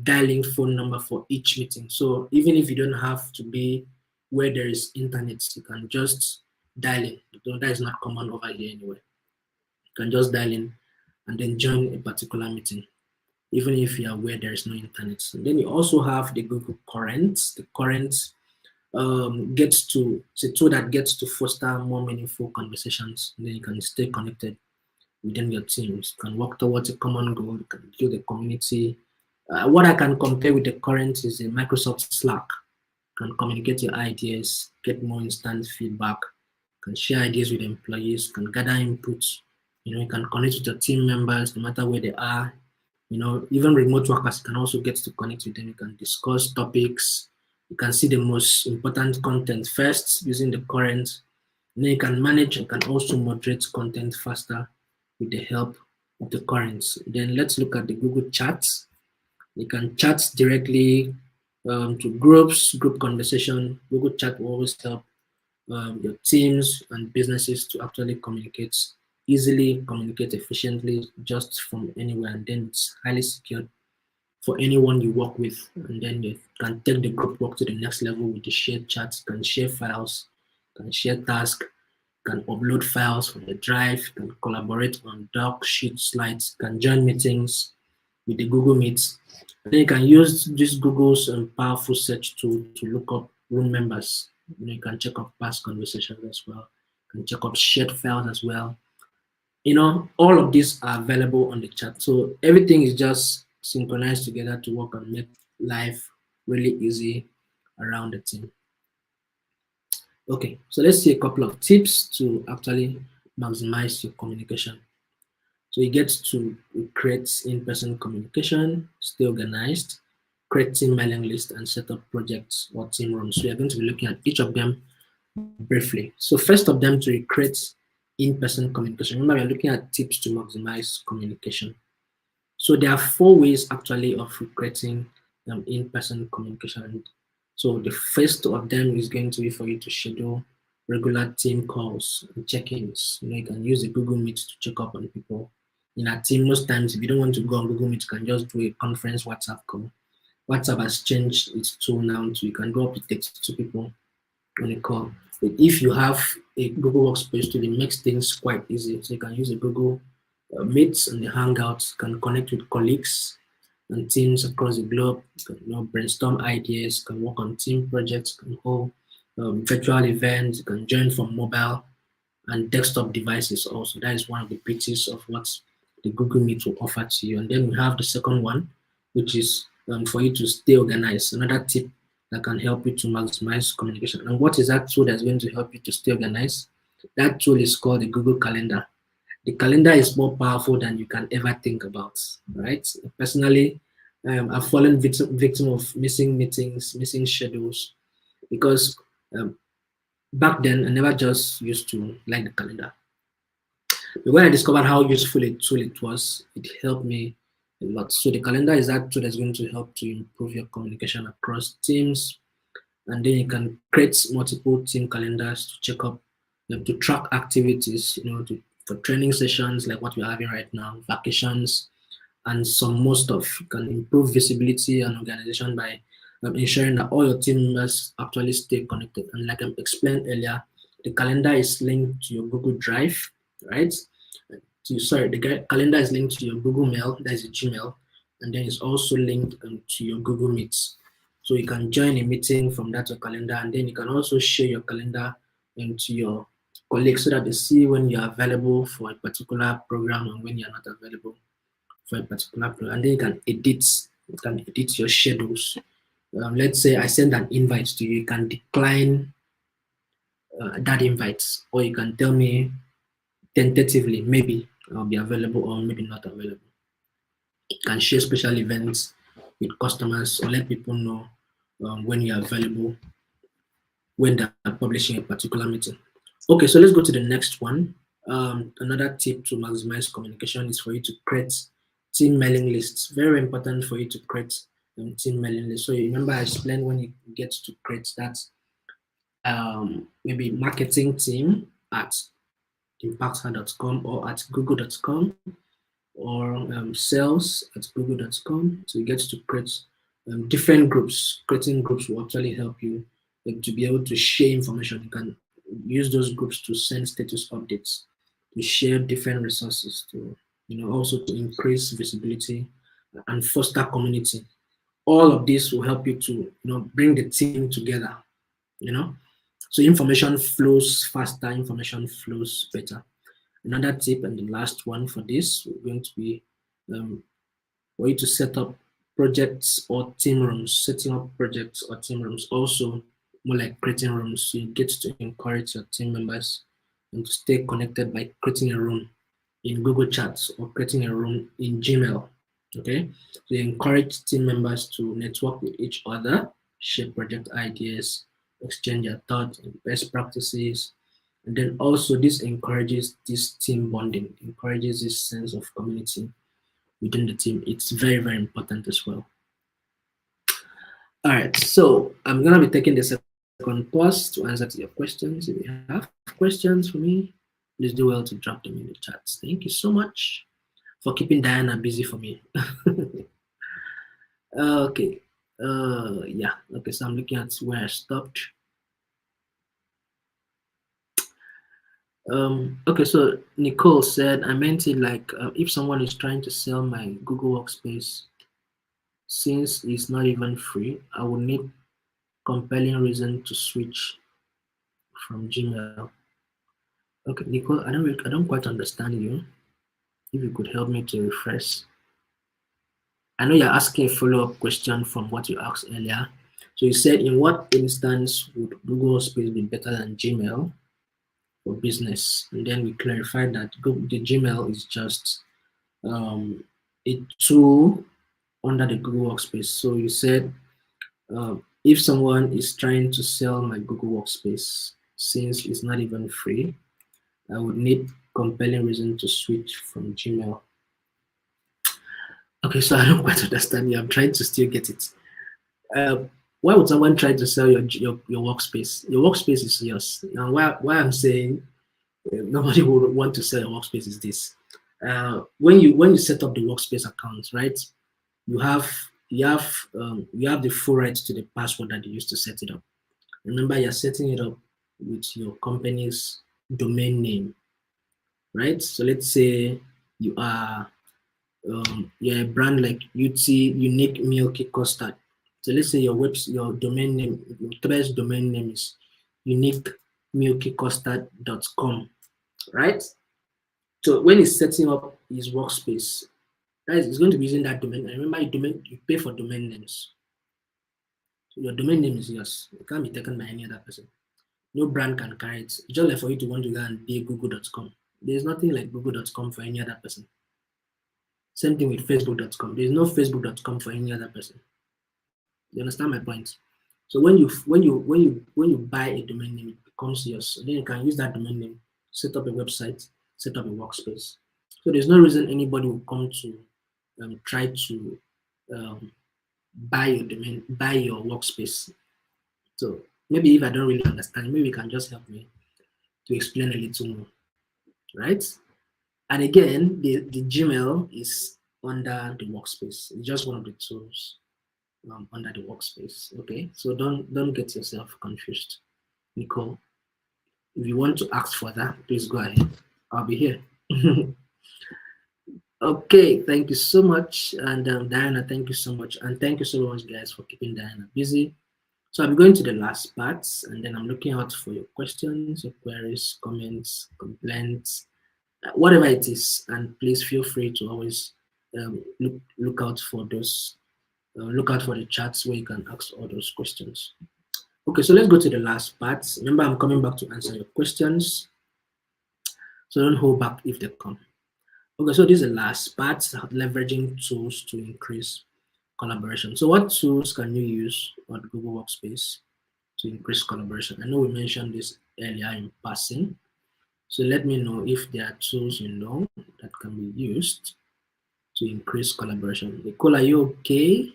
dialing phone number for each meeting. So even if you don't have to be where there is internet, you can just dial in. Though that is not common over here anyway. You can just dial in and then join a particular meeting, even if you are where there is no internet. And then you also have the Google Current. The Current gets to, it's a tool that gets to foster more meaningful conversations. And then you can stay connected within your teams. You can work towards a common goal. You can build a community. What I can compare with the Current is a Microsoft Slack. You can communicate your ideas, get more instant feedback, can share ideas with employees, can gather input. You can connect with your team members no matter where they are. Even remote workers can also get to connect with them. You can discuss topics. You can see the most important content first using the Current. And then you can manage and can also moderate content faster with the help of the Current. Then let's look at the Google Chats. You can chat directly to groups, group conversation. Google Chat will always help your teams and businesses to actually communicate easily, communicate efficiently, just from anywhere. And then it's highly secured for anyone you work with. And then you can take the group work to the next level with the shared chats, can share files, can share tasks, can upload files from the drive, can collaborate on doc, sheet, slides, can join meetings with the Google Meets. And then you can use this Google's powerful search tool to look up room members. You can check up past conversations as well. You can check up shared files as well. All of these are available on the chat. So everything is just synchronized together to work and make life really easy around the team. Okay, so let's see a couple of tips to actually maximize your communication. So you get to create in-person communication, stay organized, create team mailing list, and set up projects or team rooms. So we are going to be looking at each of them briefly. So first of them, to create in-person communication. Remember, we're looking at tips to maximize communication. So there are 4 ways actually of creating in-person communication. So the first of them is going to be for you to schedule regular team calls and check-ins. You can use the Google Meet to check up on people in our team. Most times, if you don't want to go on Google Meet, you can just do a conference WhatsApp call. WhatsApp has changed its tool now, so you can go up to text to people on a call. But if you have a Google Workspace tool, it makes things quite easy. So you can use a Google Meets and the Hangouts, can connect with colleagues and teams across the globe. You can brainstorm ideas, can work on team projects, can hold virtual events, you can join from mobile and desktop devices also. That is one of the beauties of what the Google Meet will offer to you. And then we have the second one, which is for you to stay organized. Another tip that can help you to maximize communication. And what is that tool that's going to help you to stay organized? That tool is called the Google Calendar. The calendar is more powerful than you can ever think about, right? Personally, I've fallen victim of missing meetings, missing schedules, because back then I never just used to like the calendar. But when I discovered how useful a tool it was, it helped me a lot. So the calendar is that tool that's going to help to improve your communication across teams, and then you can create multiple team calendars to check up, to track activities, for training sessions like what we're having right now, vacations, and some more stuff. You can improve visibility and organization by ensuring that all your team members actually stay connected. And like I explained earlier, the calendar is linked to your Google Drive, right? The calendar is linked to your Google Mail, that is a Gmail, and then it's also linked to your Google Meets. So you can join a meeting from that calendar, and then you can also share your calendar to your colleagues so that they see when you're available for a particular program and when you're not available for a particular program. And then you can edit your schedules. Let's say I send an invite to you, you can decline that invite, or you can tell me tentatively, maybe I'll be available or maybe not available. You can share special events with customers or let people know when you're available when they're publishing a particular meeting. Okay, so let's go to the next one. Another tip to maximize communication is for you to create team mailing lists. Very important for you to create team mailing lists. So you remember I explained when you get to create that maybe marketing team at impacther.com or at google.com or sales at google.com. So you get to create different groups. Creating groups will actually help you to be able to share information. You can use those groups to send status updates, to share different resources, to also to increase visibility and foster community. All of this will help you to bring the team together. So information flows faster, information flows better. Another tip and the last one for this we're going to be for you to set up projects or team rooms. Setting up projects or team rooms, also more like creating rooms. So you get to encourage your team members and to stay connected by creating a room in Google Chats or creating a room in Gmail. Okay, so you encourage team members to network with each other, share project ideas, exchange their thoughts and best practices. And then also this encourages this team bonding, encourages this sense of community within the team. It's very, very important as well. All right, so I'm gonna be taking the second pause to answer to your questions. If you have questions for me, please do well to drop them in the chats. Thank you so much for keeping Diana busy for me. Okay, yeah, okay, so I'm looking at where I stopped. Okay, so Nicole said, I meant it like if someone is trying to sell my Google Workspace, since it's not even free, I would need compelling reason to switch from Gmail. Okay, Nicole, I don't quite understand you. If you could help me to refresh. I know you're asking a follow-up question from what you asked earlier. So you said, in what instance would Google Space be better than Gmail for business? And then we clarified that the Gmail is just a tool under the Google Workspace. So you said, if someone is trying to sell my Google Workspace, since it's not even free, I would need compelling reason to switch from Gmail. Okay, so I don't quite understand you. I'm trying to still get it. Why would someone try to sell your workspace? Your workspace is yours. And why I'm saying nobody would want to sell your workspace is this. When you set up the workspace account, right? You have the full rights to the password that you used to set it up. Remember, you're setting it up with your company's domain name, right? So let's say you are you're a brand like UT Unique Milky Custard. So let's say your domain name, your best domain name is uniquemilkycustard.com, right? So when he's setting up his workspace, guys, he's going to be using that domain. And remember, you pay for domain names. So your domain name is yours. It can't be taken by any other person. No brand can carry it. It's just like for you to want to go and be google.com. There's nothing like google.com for any other person. Same thing with facebook.com. There's no facebook.com for any other person. You understand my point? So when you buy a domain name, it becomes yours. So then you can use that domain name, set up a website, set up a workspace. So there's no reason anybody will come to try to buy your domain, buy your workspace. So maybe if I don't really understand, maybe you can just help me to explain a little more, right? And again, the Gmail is under the workspace. It's just one of the tools under the workspace. Okay, so don't get yourself confused, Nicole. If you want to ask for that, please go ahead. I'll be here. Okay, thank you so much, and Diana, thank you so much, and thank you so much, guys, for keeping Diana busy. So I'm going to the last parts, and then I'm looking out for your questions, your queries, comments, complaints, whatever it is, and please feel free to always look out for those. Look out for the chats where you can ask all those questions. Okay, so let's go to the last part. Remember, I'm coming back to answer your questions, so don't hold back if they come. Okay, so this is the last part, leveraging tools to increase collaboration. So what tools can you use on Google Workspace to increase collaboration? I know we mentioned this earlier in passing, so let me know if there are tools you know that can be used to increase collaboration. Nicole, are you okay?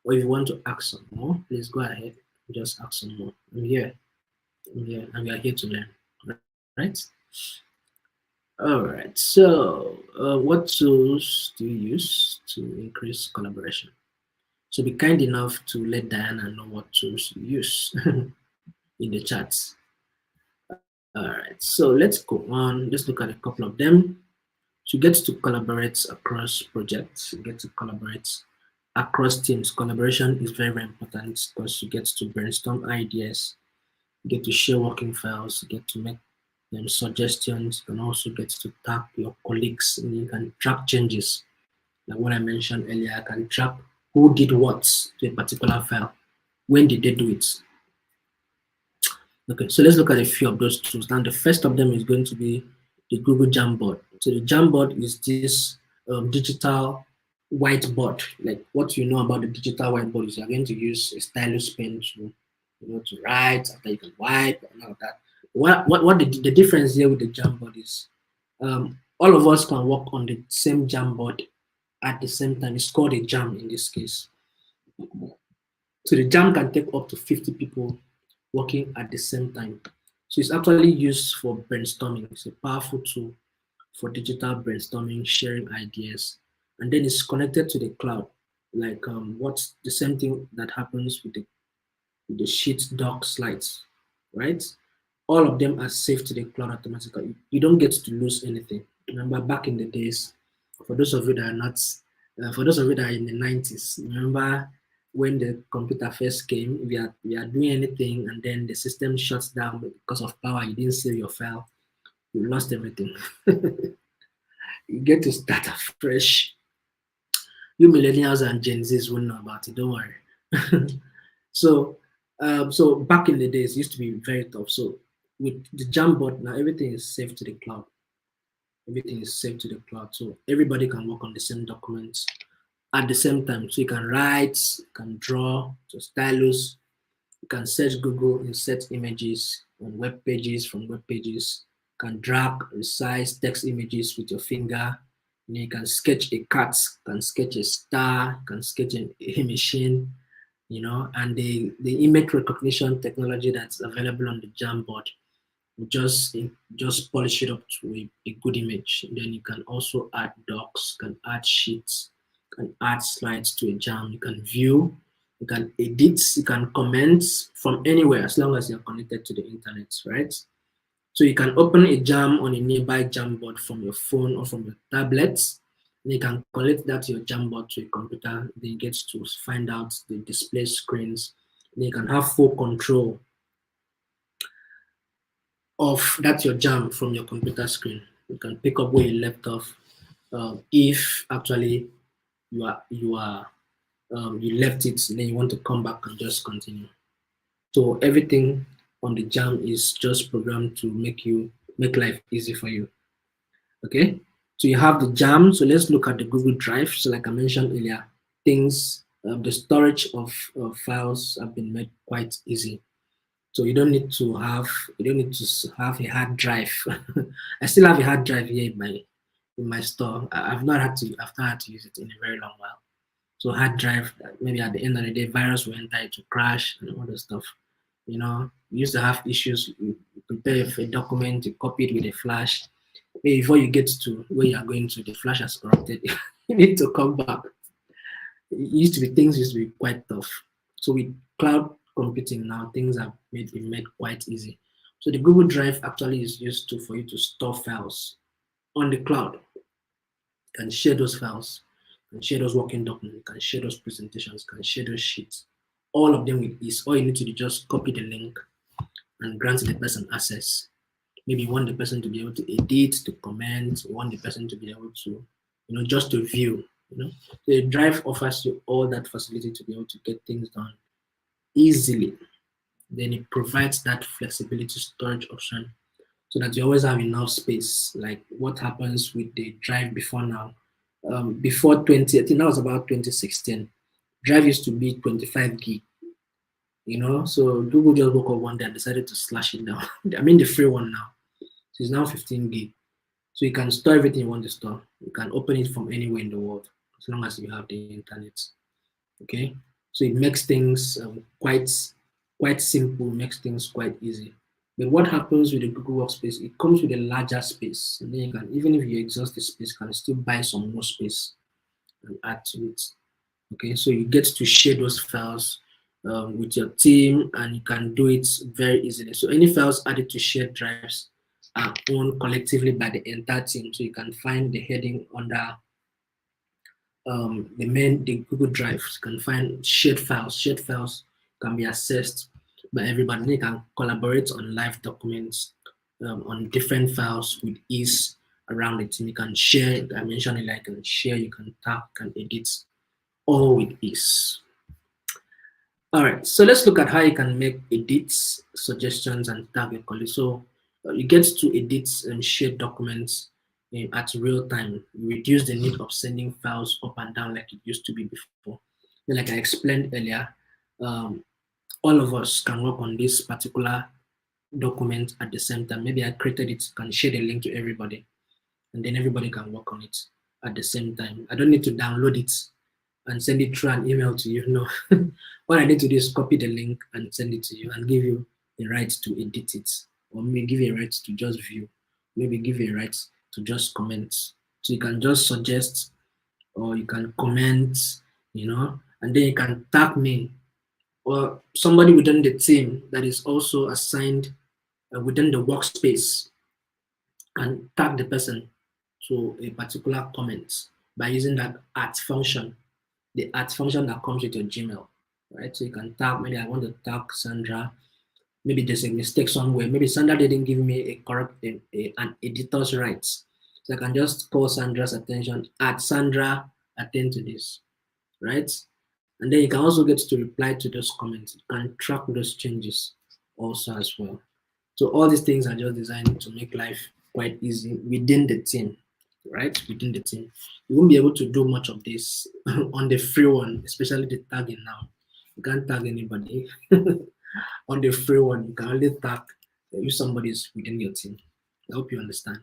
Or if you want to ask some more, please go ahead. Just ask some more. I'm here. I'm here, and we are here to learn. Right? All right. So, what tools do you use to increase collaboration? So, be kind enough to let Diana know what tools you use in the chats. All right. So, let's go on. Let's look at a couple of them. So, you get to collaborate across projects. You get to collaborate across teams. Collaboration is very, very important because you get to brainstorm ideas, you get to share working files, you get to make suggestions. You can also get to tag your colleagues, and you can track changes. Like what I mentioned earlier, I can track who did what to a particular file. When did they do it? Okay, so let's look at a few of those tools. Now, the first of them is going to be the Google Jamboard. So the Jamboard is this digital whiteboard. Like what you know about the digital whiteboard is you're going to use a stylus pen to write, after you can wipe and all of that. What the difference here with the Jamboard is all of us can work on the same Jamboard at the same time. It's called a jam in this case. So the jam can take up to 50 people working at the same time. So it's actually used for brainstorming. It's a powerful tool for digital brainstorming, sharing ideas, and then it's connected to the cloud. Like what's the same thing that happens with the sheet doc slides, right? All of them are saved to the cloud automatically. You don't get to lose anything. Remember back in the days, for those of you that are not, for those of you that are in the 90s, remember when the computer first came, we are doing anything and then the system shuts down because of power, you didn't save your file, you lost everything. You get to start afresh. You millennials and Gen Zs won't know about it, don't worry. So, so back in the days, it used to be very tough. So with the Jamboard now, everything is saved to the cloud. Everything is saved to the cloud, so everybody can work on the same documents at the same time. So you can write, you can draw, to stylus, you can search Google, insert images on web pages from web pages, you can drag, resize text images with your finger. You can sketch a cat, you can sketch a star, you can sketch a machine, and the image recognition technology that's available on the Jamboard just just polish it up to a good image. Then you can also add docs, can add sheets, can add slides to a jam. You can view, you can edit, you can comment from anywhere as long as you're connected to the internet, right? So you can open a jam on a nearby Jamboard from your phone or from your tablets. And you can connect that to your Jamboard to a computer. Then you get to find out the display screens. Then you can have full control of that's your jam from your computer screen. You can pick up where you left off. If actually you left it, then you want to come back and just continue. So everything on the jam is just programmed to make life easy for you. Okay. So you have the jam. So let's look at the Google Drive. So like I mentioned earlier, the storage of files have been made quite easy. So you don't need to have a hard drive. I still have a hard drive here in my store. I've not had to use it in a very long while. So hard drive, maybe at the end of the day, virus will enter it to crash and all the stuff. You used to have issues. You prepare a document, you copy it with a flash. Maybe before you get to where you are going to, the flash has corrupted. You need to come back. Things used to be quite tough. So with cloud computing now, things have been made quite easy. So the Google Drive actually is used for you to store files on the cloud. You can share those files, you can share those working documents, you can share those presentations, you can share those sheets. All of them with ease. All you need to do is just copy the link and grant the person access. Maybe you want the person to be able to edit, to comment, you want the person to be able to, just to view. The Drive offers you all that facility to be able to get things done easily. Then it provides that flexibility storage option so that you always have enough space. Like what happens with the drive before now. Before 20, I think that was about 2016. Drive used to be 25 gig, so Google just woke up one day and decided to slash it down. I mean the free one now. So it's now 15 gig. So you can store everything you want to store. You can open it from anywhere in the world as long as you have the internet. Okay, so it makes things quite simple, makes things quite easy. But what happens with the Google Workspace? It comes with a larger space, and then you can, even if you exhaust the space, you can still buy some more space and add to it. Okay, so you get to share those files with your team, and you can do it very easily. So any files added to shared drives are owned collectively by the entire team. So you can find the heading under the Google Drive. You can find shared files. Shared files can be accessed by everybody. They can collaborate on live documents on different files with ease around the team. You can share. I mentioned it, like you can share, you can tag, you can edit, all with ease. All right, so let's look at how you can make edits, suggestions, and tag your colleagues. So you get to edit and share documents at real time. You reduce the need of sending files up and down like it used to be before. And like I explained earlier, all of us can work on this particular document at the same time. Maybe I created it, can share the link to everybody, and then everybody can work on it at the same time. I don't need to download it and send it through an email to you. No, all I need to do is copy the link and send it to you and give you the right to edit it, or maybe give you a right to just view, maybe give you a right to just comment. So you can just suggest, or you can comment, and then you can tag me or somebody within the team that is also assigned within the workspace, and tag the person to a particular comment by using that @ function, the @ function that comes with your Gmail, right? So you can tag, maybe I want to tag Sandra, maybe there's a mistake somewhere, maybe Sandra didn't give me a correct, an editor's rights. So I can just call Sandra's attention, @Sandra, attend to this, right? And then you can also get to reply to those comments. You can track those changes also as well. So all these things are just designed to make life quite easy within the team, right? Within the team. You won't be able to do much of this on the free one, especially the tagging now. You can't tag anybody. On the free one, you can only tag if somebody is within your team. I hope you understand.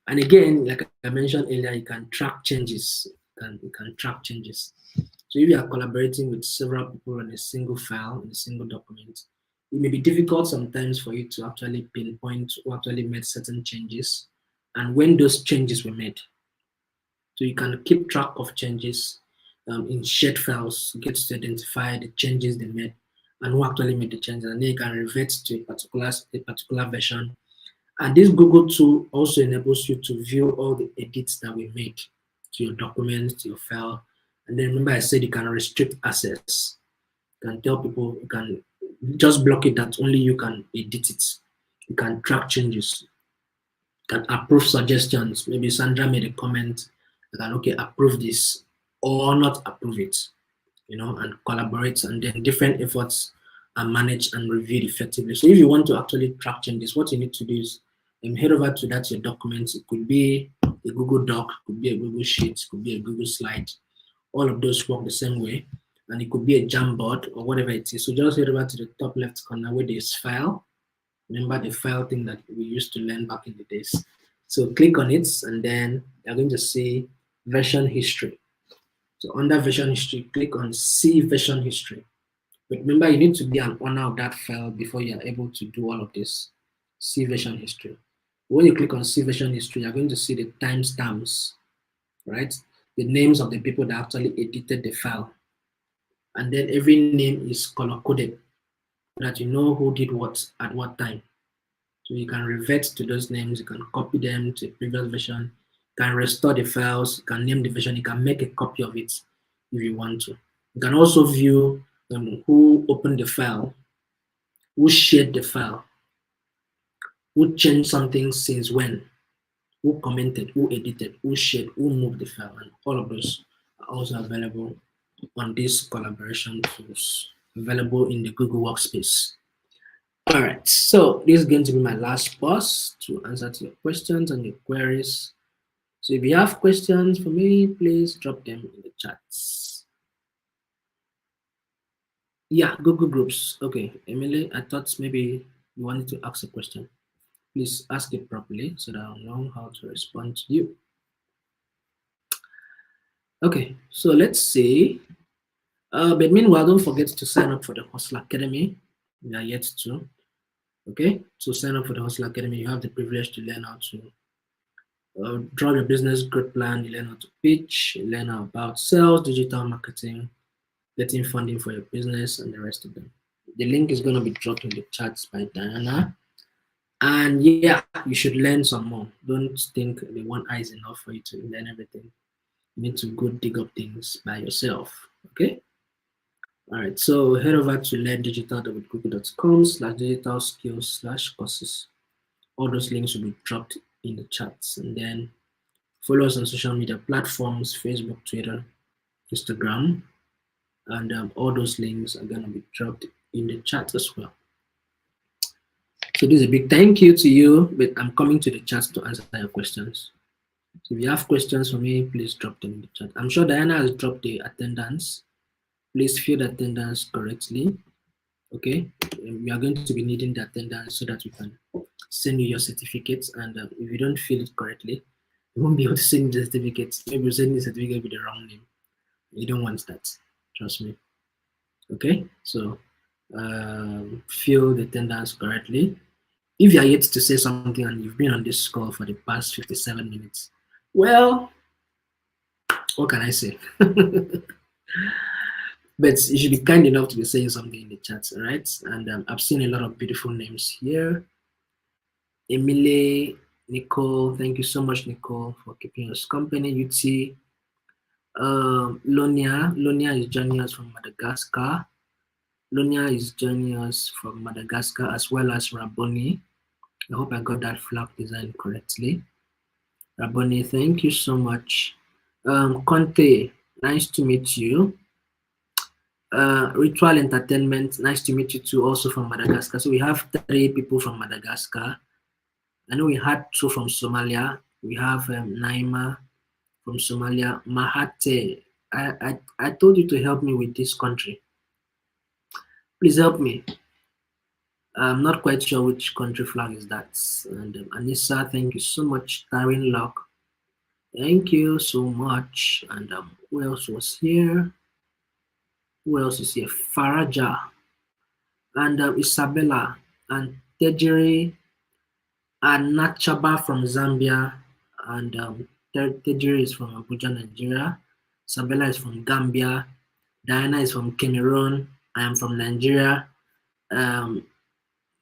And again, like I mentioned earlier, you can track changes. You can track changes. So if you are collaborating with several people on a single file, in a single document, it may be difficult sometimes for you to actually pinpoint who actually made certain changes and when those changes were made. So you can keep track of changes in shared files, get to identify the changes they made and who actually made the changes, and then you can revert to a particular version. And this Google tool also enables you to view all the edits that we made to your documents, to your file. And then remember I said you can restrict access. You can tell people, you can just block it that only you can edit it. You can track changes. You can approve suggestions. Maybe Sandra made a comment, you can, okay, approve this or not approve it, and collaborate, and then different efforts are managed and reviewed effectively. So if you want to actually track changes, what you need to do is head over to your documents. It could be a Google Doc, could be a Google Sheet, could be a Google Slide. All of those work the same way, and it could be a Jamboard or whatever it is. So just head over to the top left corner where there's file. Remember the file thing that we used to learn back in the days. So click on it, and then you're going to see version history. So under version history, click on see version history. But remember, you need to be an owner of that file before you are able to do all of this. See version history. When you click on see version history, you're going to see the timestamps, right? The names of the people that actually edited the file. And then every name is color coded so that you know who did what at what time. So you can revert to those names, you can copy them to a previous version, you can restore the files, you can name the version, you can make a copy of it if you want to. You can also view who opened the file, who shared the file, who changed something since when, who commented, who edited, who shared, who moved the file, and all of those are also available on these collaboration tools, available in the Google Workspace. All right, so this is going to be my last pause to answer to your questions and your queries. So if you have questions for me, please drop them in the chats. Yeah, Google Groups. Okay, Emily, I thought maybe you wanted to ask a question. Please ask it properly so that I'll know how to respond to you. Okay, so let's see. But meanwhile, don't forget to sign up for the Hustle Academy. We are yet to. Okay, so sign up for the Hustle Academy. You have the privilege to learn how to draw your business growth plan. You learn how to pitch. You learn about sales, digital marketing, getting funding for your business, and the rest of them. The link is going to be dropped in the chats by Diana. And yeah, you should learn some more. Don't think the one eye is enough for you to learn everything. You need to go dig up things by yourself. Okay. All right. So head over to learndigital.google.com/digital skills/courses. All those links will be dropped in the chats. And then follow us on social media platforms, Facebook, Twitter, Instagram. And all those links are going to be dropped in the chat as well. So this is a big thank you to you, but I'm coming to the chat to answer your questions. So if you have questions for me, please drop them in the chat. I'm sure Diana has dropped the attendance. Please fill the attendance correctly. Okay, we are going to be needing the attendance so that we can send you your certificates. And if you don't fill it correctly, you won't be able to send the certificates. Maybe you send the certificate with the wrong name. You don't want that. Trust me. Okay, so fill the attendance correctly. If you are yet to say something and you've been on this call for the past 57 minutes, well, what can I say? But you should be kind enough to be saying something in the chat, all right? And I've seen a lot of beautiful names here. Emily, Nicole, thank you so much, Nicole, for keeping us company. UT, Lonia is joining us from Madagascar. Lonia is joining us from Madagascar, as well as Raboni. I hope I got that flag design correctly. Raboni, thank you so much. Conte, nice to meet you. Ritual Entertainment, nice to meet you too, also from Madagascar. So we have 3 people from Madagascar. I know we had 2 from Somalia. We have Naima from Somalia. Mahate, I told you to help me with this country. Please help me. I'm not quite sure which country flag is that. And Anissa, thank you so much. Tarin Lock, thank you so much. And who else was here? Who else is here? Faraja and Isabella and Tejiri and Nachaba from Zambia and Tejiri is from Abuja, Nigeria. Isabella is from Gambia. Diana is from Cameroon. I am from Nigeria. Um,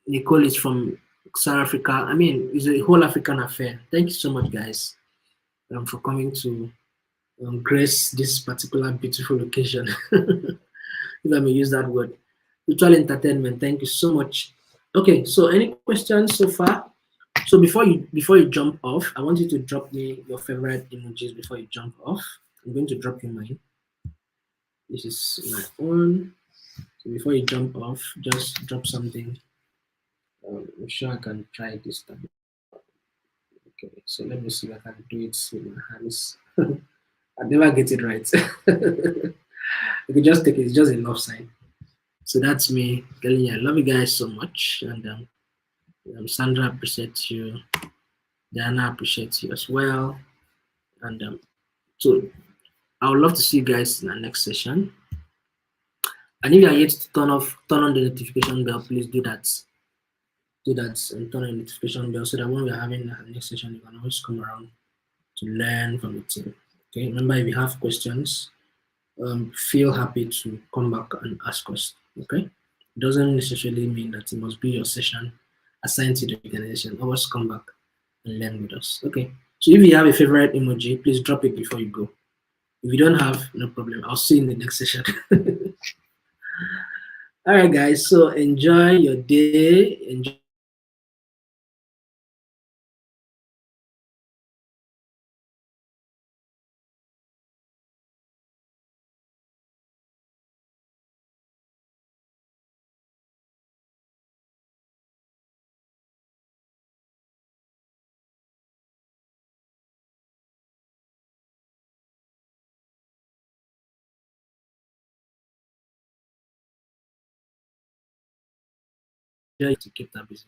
Nicole is from South Africa. I mean, it's a whole African affair. Thank you so much, guys, for coming to grace this particular beautiful occasion. If I may use that word. Virtual entertainment. Thank you so much. Okay, so any questions so far? So before you jump off, I want you to drop me your favorite emojis before you jump off. I'm going to drop you mine. This is my own. So before you jump off, just drop something. I'm sure I can try this time. Okay, so let me see if I can do it with my hands. I never get it right. You can just take it. It's just a love sign. So that's me telling you I love you guys so much, and Sandra appreciates you. Diana appreciates you as well, and so I would love to see you guys in the next session. And if you are yet to turn on the notification bell, please do that. Do that and turn on the notification bell so that when we're having the next session, you can always come around to learn from the team. Okay. Remember, if you have questions, feel happy to come back and ask us. Okay. It doesn't necessarily mean that it must be your session assigned to the organization. Always come back and learn with us. Okay. So if you have a favorite emoji, please drop it before you go. If you don't have, no problem. I'll see you in the next session. All right, guys. So enjoy your day. Enjoy to keep that busy.